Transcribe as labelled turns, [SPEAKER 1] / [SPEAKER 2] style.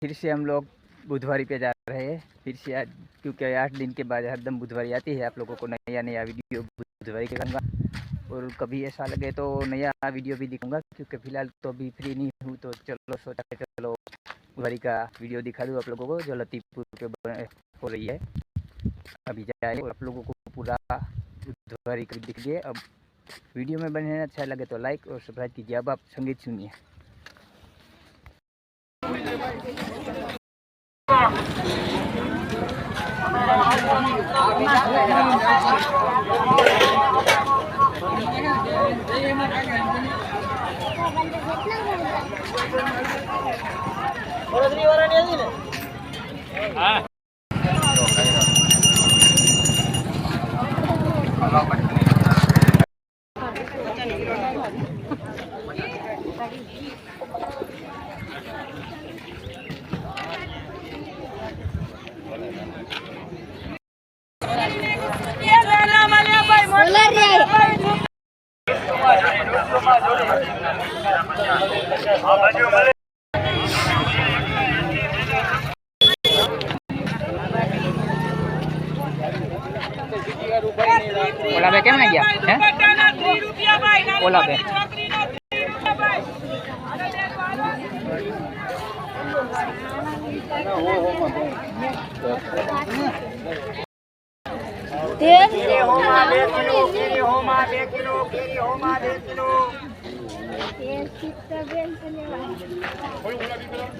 [SPEAKER 1] फिर से हम लोग बुधवारी पे जा रहे हैं फिर से आज, क्योंकि 8 दिन के बाद हरदम बुधवारी आती है। आप लोगों को नया नया वीडियो बुधवारी के दूँगा और कभी ऐसा लगे तो नया वीडियो भी दिखाऊंगा, क्योंकि फ़िलहाल तो अभी फ्री नहीं हूँ। तो चलो सोचा कि चलो बुधवारी का वीडियो दिखा दूँ आप लोगों को, जो लतीपुर पे हो रही है। अभी जाए और आप लोगों को पूरा बुधवारी का दिख गए। अब वीडियो में बने अच्छा लगे तो लाइक और सब्सक्राइब कीजिए। अब आप संगीत सुनिए। ઓલા બે કેમ ના ગયા હે ઓલા બે